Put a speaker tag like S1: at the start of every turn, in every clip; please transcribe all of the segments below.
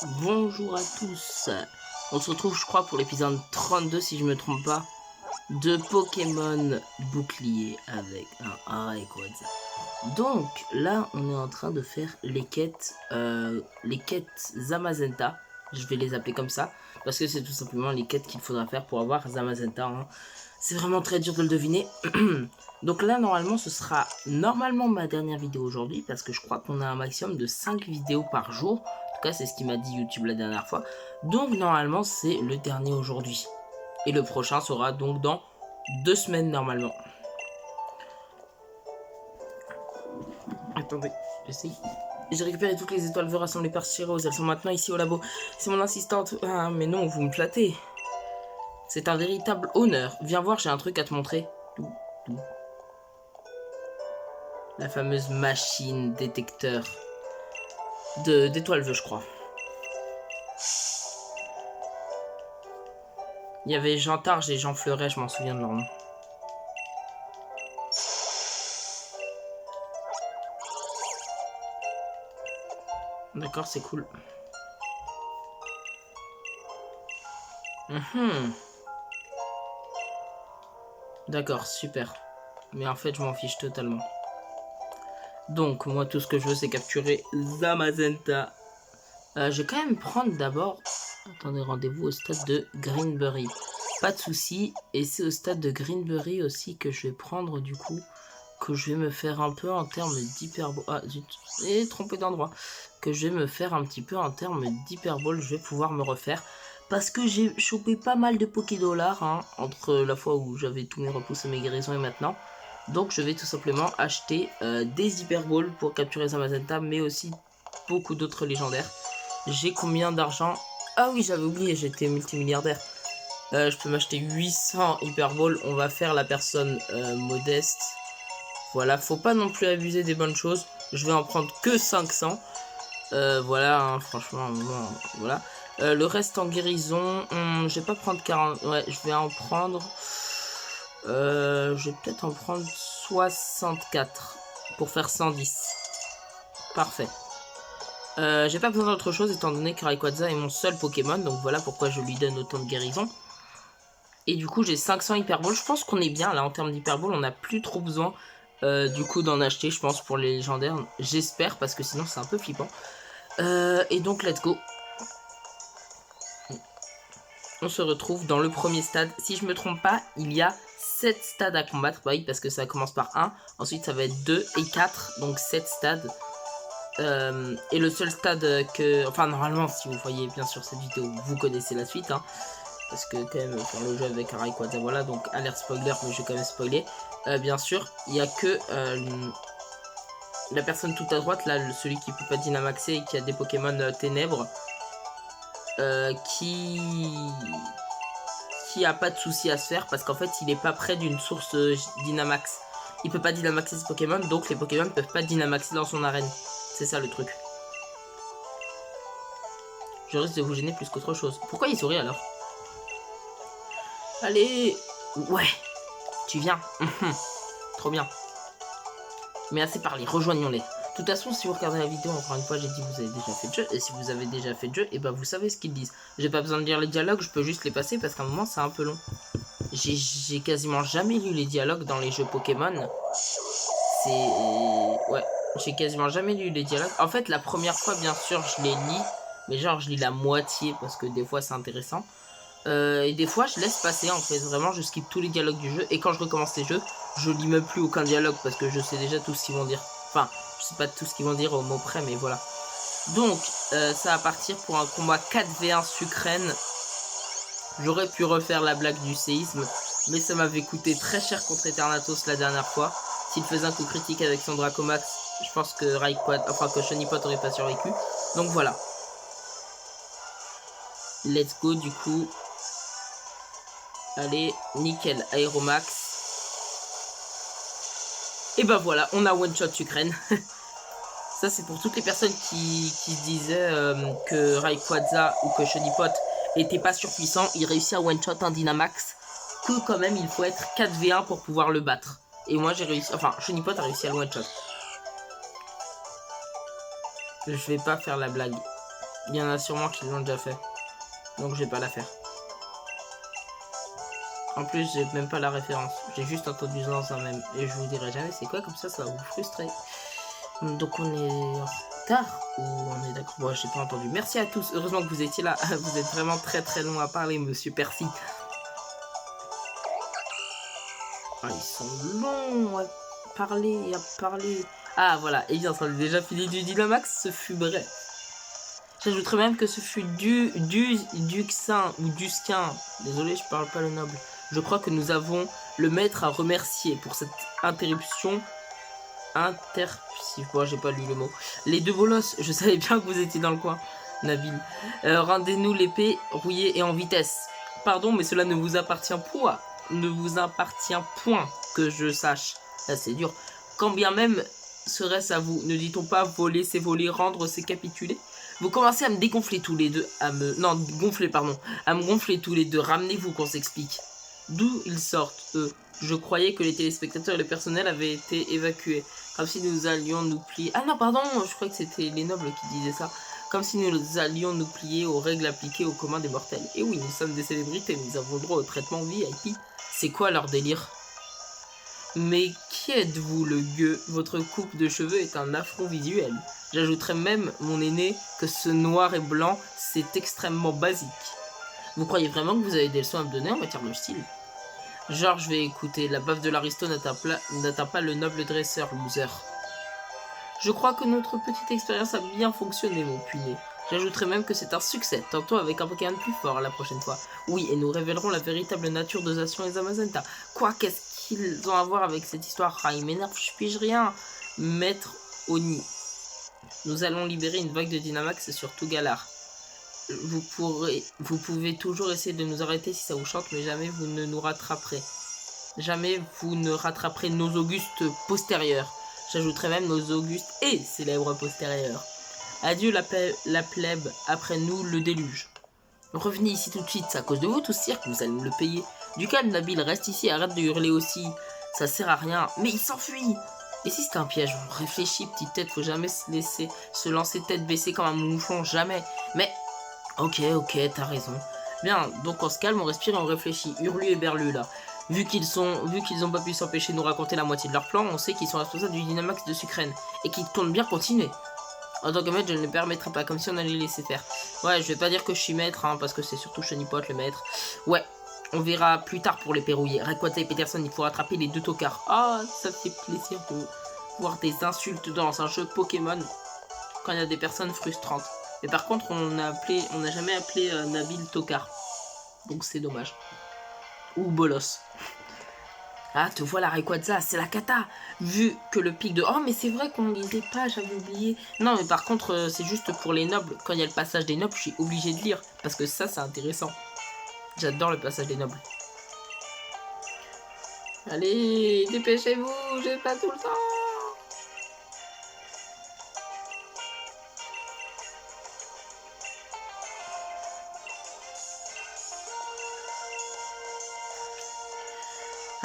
S1: Bonjour à tous. On se retrouve, je crois, pour l'épisode 32, si je me trompe pas, de Pokémon Bouclier avec un Rayquaza. Donc là, on est en train de faire les quêtes Zamazenta. Je vais les appeler comme ça parce que c'est tout simplement les quêtes qu'il faudra faire pour avoir Zamazenta. Hein. C'est vraiment très dur de le deviner. Donc là, normalement, ce sera ma dernière vidéo aujourd'hui parce que je crois qu'on a un maximum de 5 vidéos par jour. En tout cas, c'est ce qu'il m'a dit YouTube la dernière fois. Donc normalement, c'est le dernier aujourd'hui. Et le prochain sera donc dans 2 semaines normalement. Attendez, j'essaye. J'ai récupéré toutes les étoiles rassemblées par Shiros. Elles sont maintenant ici au labo. C'est mon assistante. Ah, mais non, vous me flattez. C'est un véritable honneur. Viens voir, j'ai un truc à te montrer. La fameuse machine détecteur d'étoiles, je crois. Il y avait Jean Targe et Jean Fleuret, je m'en souviens de leur nom. D'accord, c'est cool. D'accord, super. Mais en fait, je m'en fiche totalement. Donc, moi, tout ce que je veux, c'est capturer Zamazenta. Je vais quand même prendre d'abord... Attendez, rendez-vous au stade de Greenbury. Pas de soucis. Et c'est au stade de Greenbury aussi que je vais prendre, du coup, que je vais me faire un peu en termes d'hyperbole. Ah, zut. Et trompé d'endroit. Que je vais me faire un petit peu en termes d'hyperbole. Je vais pouvoir me refaire. Parce que j'ai chopé pas mal de Pokédollars, hein, entre la fois où j'avais tous mes repousses et mes guérisons et maintenant. Donc je vais tout simplement acheter des Hyperballs pour capturer Zamazenta, mais aussi beaucoup d'autres légendaires. J'ai combien d'argent? Ah oui, j'avais oublié, j'étais multimilliardaire. Je peux m'acheter 800 Hyperballs. On va faire la personne modeste. Voilà, faut pas non plus abuser des bonnes choses. Je vais en prendre que 500. Voilà, hein, franchement, bon, voilà. Le reste en guérison, je vais pas prendre 40. Ouais, je vais en prendre... je vais peut-être en prendre 64 pour faire 110. Parfait. J'ai pas besoin d'autre chose étant donné que Rayquaza est mon seul Pokémon. Donc voilà pourquoi je lui donne autant de guérison. Et du coup j'ai 500 Hyperballs. Je pense qu'on est bien là en termes d'Hyperballs. On n'a plus trop besoin du coup d'en acheter, je pense, pour les légendaires. J'espère, parce que sinon c'est un peu flippant. Et donc let's go. On se retrouve dans le premier stade. Si je me trompe pas, il y a 7 stades à combattre. Bah oui, parce que ça commence par 1. Ensuite, ça va être 2 et 4. Donc 7 stades. Et le seul stade que... Enfin, normalement, si vous voyez bien sûr cette vidéo, vous connaissez la suite. Hein, parce que quand même, faire le jeu avec un Rayquaza, voilà. Donc, alerte spoiler, mais je vais quand même spoiler. Bien sûr, il n'y a que... la personne tout à droite, là, celui qui peut pas dynamaxer et qui a des Pokémon ténèbres. Qui a pas de souci à se faire parce qu'en fait il est pas près d'une source Dynamax. Il peut pas Dynamaxer ses Pokémon, donc les Pokémon peuvent pas Dynamaxer dans son arène. C'est ça le truc. Je risque de vous gêner plus qu'autre chose. Pourquoi il sourit alors? Allez. Ouais. Tu viens. Trop bien. Mais assez parlé, rejoignons-les. De toute façon, si vous regardez la vidéo, encore une fois, j'ai dit que vous avez déjà fait le jeu. Et si vous avez déjà fait le jeu, et ben vous savez ce qu'ils disent. J'ai pas besoin de lire les dialogues, je peux juste les passer parce qu'à un moment, c'est un peu long. J'ai quasiment jamais lu les dialogues dans les jeux Pokémon. C'est... Ouais, j'ai quasiment jamais lu les dialogues. En fait, la première fois, bien sûr, je les lis. Mais genre, je lis la moitié parce que des fois, c'est intéressant. Et des fois, je laisse passer, en fait. Vraiment, je skip tous les dialogues du jeu. Et quand je recommence les jeux, je lis même plus aucun dialogue parce que je sais déjà tout ce qu'ils vont dire. Enfin, je sais pas tout ce qu'ils vont dire au mot près, mais voilà. Donc, ça va partir pour un combat 4v1 Sucrène. J'aurais pu refaire la blague du séisme, mais ça m'avait coûté très cher contre Eternatus la dernière fois. S'il faisait un coup critique avec son Dracomax, je pense que Rayquaza, enfin que Chonipot aurait pas survécu. Donc voilà. Let's go du coup. Allez, nickel, Aéromax. Et ben voilà, on a one shot Sucrène. Ça c'est pour toutes les personnes qui disaient que Rayquaza ou que Chonipot était pas surpuissant. Il réussit à one shot un Dynamax. Que quand même il faut être 4v1 pour pouvoir le battre. Et moi j'ai réussi, enfin Chonipot a réussi à le one shot. Je vais pas faire la blague. Il y en a sûrement qui l'ont déjà fait. Donc je vais pas la faire. En plus, j'ai même pas la référence. J'ai juste entendu dans un même. Et je vous dirai jamais c'est quoi, comme ça va vous frustrer. Donc on est en retard ou on est d'accord? Bon, j'ai pas entendu. Merci à tous. Heureusement que vous étiez là. Vous êtes vraiment très long à parler, monsieur Percy. Ah, ils sont longs à parler, Ah, voilà. Et bien, ça a déjà fini du Dynamax. Ce fut bref. J'ajouterais même que ce fut Duxin ou Dusquin. Désolé, je parle pas le noble. Je crois que nous avons le maître à remercier pour cette interruption. Bon, j'ai pas lu le mot. Les deux bolos, je savais bien que vous étiez dans le coin, Nabil. Rendez-nous l'épée rouillée et en vitesse. Pardon, mais cela ne vous appartient point. Ne vous appartient point que je sache. Là, c'est dur. Quand bien même serait-ce à vous, ne dit-on pas voler c'est voler, rendre c'est capituler? Vous commencez à me dégonfler tous les deux, à me gonfler tous les deux. Ramenez-vous qu'on s'explique. D'où ils sortent, eux? Je croyais que les téléspectateurs et le personnel avaient été évacués. Comme si nous allions nous plier... Ah non, pardon, je croyais que c'était les nobles qui disaient ça. Comme si nous allions nous plier aux règles appliquées aux communs des mortels. Et oui, nous sommes des célébrités, nous avons le droit au traitement VIP. C'est quoi leur délire? Mais qui êtes-vous, le gueux? Votre coupe de cheveux est un affront visuel. J'ajouterais même, mon aîné, que ce noir et blanc, c'est extrêmement basique. Vous croyez vraiment que vous avez des leçons à me donner en matière de style? Genre, je vais écouter. La baffe de l'aristo n'atteint pas le noble dresseur, loser. Je crois que notre petite expérience a bien fonctionné, mon puiné. J'ajouterais même que c'est un succès, tantôt avec un Pokémon plus fort la prochaine fois. Oui, et nous révélerons la véritable nature de Zacian et Zamazenta. Quoi, qu'est-ce qu'ils ont à voir avec cette histoire? Ah, il m'énerve, je pige rien. Maître Oni. Nous allons libérer une vague de Dynamax sur tout Galar. Vous pouvez toujours essayer de nous arrêter si ça vous chante, mais jamais vous ne nous rattraperez. Jamais vous ne rattraperez nos augustes postérieurs. J'ajouterai même nos augustes et célèbres postérieurs. Adieu la plèbe, après nous le déluge. Revenez ici tout de suite, c'est à cause de vous tout ce cirque, vous allez me le payer. Du calme, Nabil, reste ici, arrête de hurler aussi. Ça sert à rien, mais il s'enfuit. Et si c'est un piège? Réfléchis, petite tête, faut jamais se lancer tête baissée comme un mouflon, jamais. Mais, ok, t'as raison. Bien, donc on se calme, on respire et on réfléchit. Hurlu et Berlu, là. Vu qu'ils ont pas pu s'empêcher de nous raconter la moitié de leur plan, on sait qu'ils sont responsables du Dynamax de Sucrène. Et qu'ils comptent bien continuer. En tant que maître, je ne le permettrai pas, comme si on allait les laisser faire. Ouais, je vais pas dire que je suis maître, hein, parce que c'est surtout Chenipote le maître. Ouais, on verra plus tard pour les perrouiller. Rayquaza et Peterson, il faut rattraper les deux tocards. Ah, ça fait plaisir de voir des insultes dans un jeu Pokémon quand il y a des personnes frustrantes. Mais par contre, on n'a jamais appelé Nabil Tocard. Donc c'est dommage. Ou Bolos. Ah, te voilà Rayquaza, c'est la cata. Vu que le pic de... Oh, mais c'est vrai qu'on lisait pas, j'avais oublié. Non, mais par contre, c'est juste pour les nobles. Quand il y a le passage des nobles, je suis obligé de lire. Parce que ça, c'est intéressant. J'adore le passage des nobles. Allez, dépêchez-vous, j'ai pas tout le temps.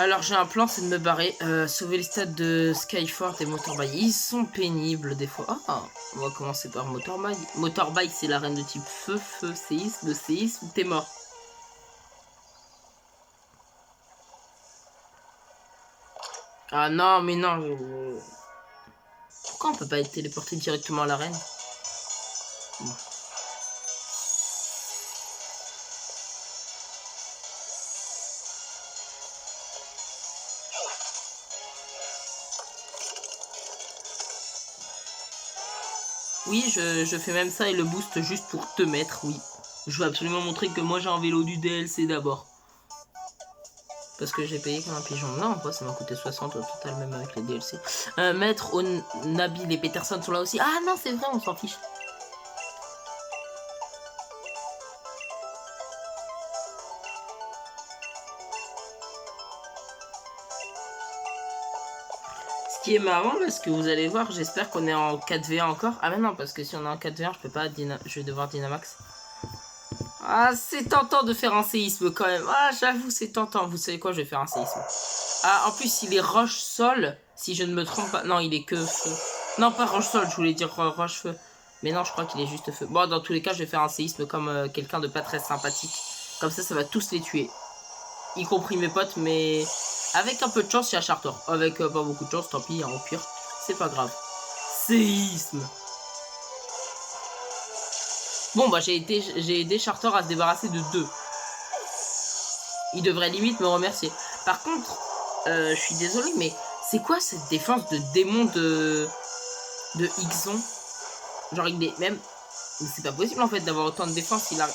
S1: Alors j'ai un plan, c'est de me barrer, sauver les stades de Skyfort et Motorbike. Ils sont pénibles des fois. Ah, on va commencer par Motorbike. Motorbike, c'est l'arène de type feu, séisme, le séisme, t'es mort. Ah non, mais non. Pourquoi on peut pas être téléporté directement à l'arène? Bon. Oui, je fais même ça et le boost juste pour te mettre, oui. Je veux absolument montrer que moi j'ai un vélo du DLC d'abord. Parce que j'ai payé comme un pigeon. Non, en vrai, ça m'a coûté 60 au total, même avec les DLC. Maître, Nabil et Peterson sont là aussi. Ah non, c'est vrai, on s'en fiche. Ce qui est marrant, parce que vous allez voir, j'espère qu'on est en 4v1 encore. Ah mais non, parce que si on est en 4v1, je peux pas, je vais devoir Dynamax. Ah, c'est tentant de faire un séisme quand même. Ah, j'avoue, c'est tentant. Vous savez quoi, je vais faire un séisme. Ah, en plus, il est roche-sol, si je ne me trompe pas. Non, il est que feu. Non, pas roche-sol, je voulais dire roche-feu. Mais non, je crois qu'il est juste feu. Bon, dans tous les cas, je vais faire un séisme comme quelqu'un de pas très sympathique. Comme ça va tous les tuer. Y compris mes potes, mais avec un peu de chance, il y a Chartor. Avec pas beaucoup de chance, tant pis, hein, au pire. C'est pas grave. Séisme. Bon, bah j'ai aidé Chartor à se débarrasser de 2. Il devrait limite me remercier. Par contre, je suis désolé, mais c'est quoi cette défense de démon de Ixon? Genre, il est même... Mais c'est pas possible, en fait, d'avoir autant de défense. Il a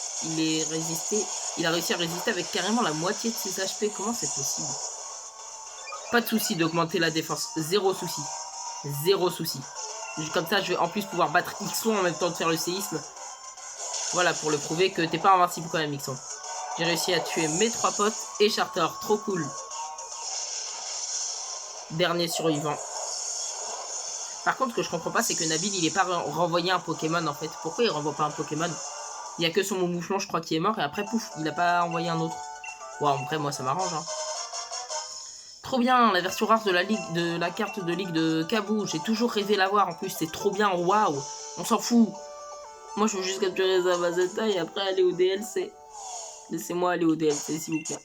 S1: réussi à résister avec carrément la moitié de ses HP. Comment c'est possible? Pas de souci d'augmenter la défense. Zéro souci. Zéro souci. Comme ça, je vais en plus pouvoir battre Ixon en même temps de faire le séisme. Voilà, pour le prouver que t'es pas invincible quand même, Ixon. J'ai réussi à tuer mes 3 potes et Chartor. Trop cool. Dernier survivant. Par contre, ce que je comprends pas, c'est que Nabil, il est pas renvoyé un Pokémon, en fait. Pourquoi il renvoie pas un Pokémon? Il y a que son mouflon, je crois, qui est mort. Et après, pouf, il a pas envoyé un autre. Ouais, après, moi, ça m'arrange, hein. Trop bien, la version rare de la carte de ligue de Kabou. J'ai toujours rêvé l'avoir, en plus. C'est trop bien, waouh. On s'en fout. Moi, je veux juste capturer Zamazenta et après aller au DLC. Laissez-moi aller au DLC, s'il vous plaît.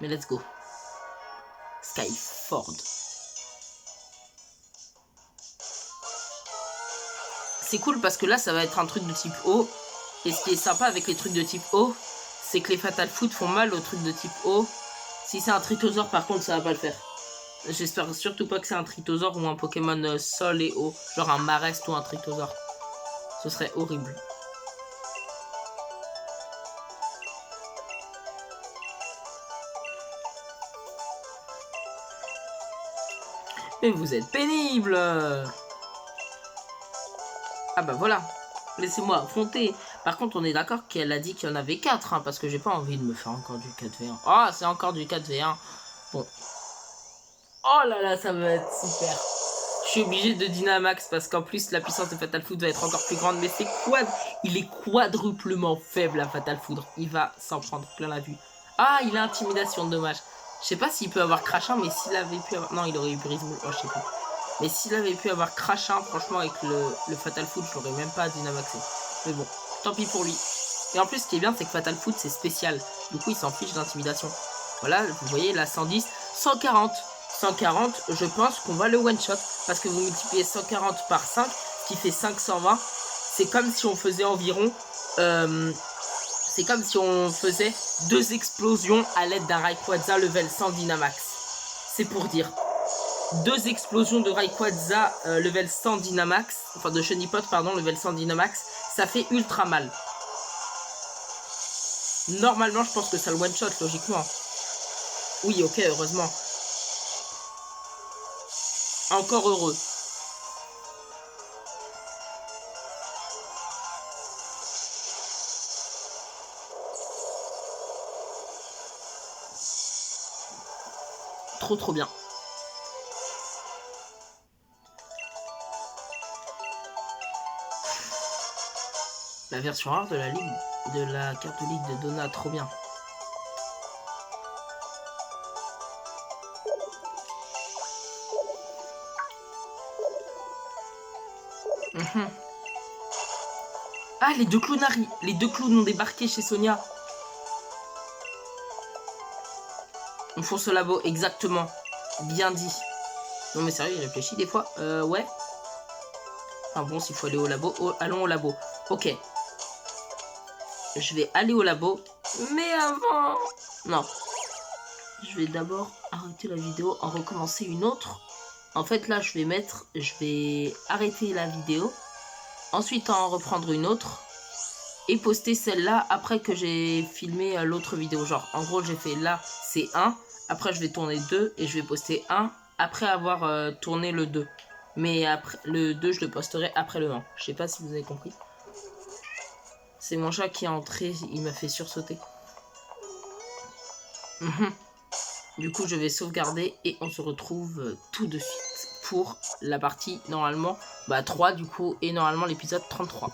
S1: Mais let's go. Skyford. C'est cool parce que là, ça va être un truc de type eau. Et ce qui est sympa avec les trucs de type eau, c'est que les Fatal Foot font mal aux trucs de type eau. Si c'est un Tritosaur, par contre, ça va pas le faire. J'espère surtout pas que c'est un Tritosaur ou un Pokémon sol et eau. Genre un Marest ou un Tritosaur. Ce serait horrible. Mais vous êtes pénible. Ah bah voilà. Laissez-moi affronter. Par contre, on est d'accord qu'elle a dit qu'il y en avait 4, hein, parce que j'ai pas envie de me faire encore du 4v1. Ah, c'est encore du 4v1. Bon. Oh là là, ça va être super. Je suis obligé de Dynamax parce qu'en plus, la puissance de Fatal Foudre va être encore plus grande. Mais c'est il est quadruplement faible, à Fatal Foudre. Il va s'en prendre plein la vue. Ah, il a Intimidation, dommage. Je sais pas s'il peut avoir Crachin, mais s'il avait pu avoir... Non, il aurait eu Brise-Moule. Oh, je sais pas. Mais s'il avait pu avoir Crachin, franchement, avec le Fatal Foot, je l'aurais même pas Dynamaxé. Mais bon, tant pis pour lui. Et en plus, ce qui est bien, c'est que Fatal Foot, c'est spécial. Du coup, il s'en fiche d'intimidation. Voilà, vous voyez, là, 110, 140. 140, je pense qu'on va le one-shot. Parce que vous multipliez 140 par 5, ce qui fait 520. C'est comme si on faisait environ... c'est comme si on faisait 2 explosions à l'aide d'un Rayquaza level 100 Dynamax. C'est pour dire... 2 explosions de Rayquaza level 100 Dynamax, enfin de Chenipot, pardon, level 100 Dynamax, ça fait ultra mal. Normalement, je pense que ça le one-shot, logiquement. Oui, ok, heureusement. Encore heureux. Trop bien. La version rare de la ligue, de la carte de ligue de Donna, trop bien. Ah, les 2 clowns les 2 clowns ont débarqué chez Sonia. On fonce au labo, exactement. Bien dit. Non mais sérieux, il réfléchit des fois. Ouais. Enfin bon, s'il faut aller au labo, allons au labo. Ok. Je vais aller au labo. Mais avant... Non. Je vais d'abord arrêter la vidéo, en recommencer une autre. En fait, là, je vais arrêter la vidéo. Ensuite, en reprendre une autre. Et poster celle-là après que j'ai filmé l'autre vidéo. Genre, en gros, j'ai fait là, c'est 1. Après, je vais tourner 2 et je vais poster 1 après avoir tourné le 2. Mais après le 2, je le posterai après le 1. Je sais pas si vous avez compris. C'est mon chat qui est entré, il m'a fait sursauter. Du coup, je vais sauvegarder et on se retrouve tout de suite pour la partie, normalement, 3 du coup, et normalement l'épisode 33.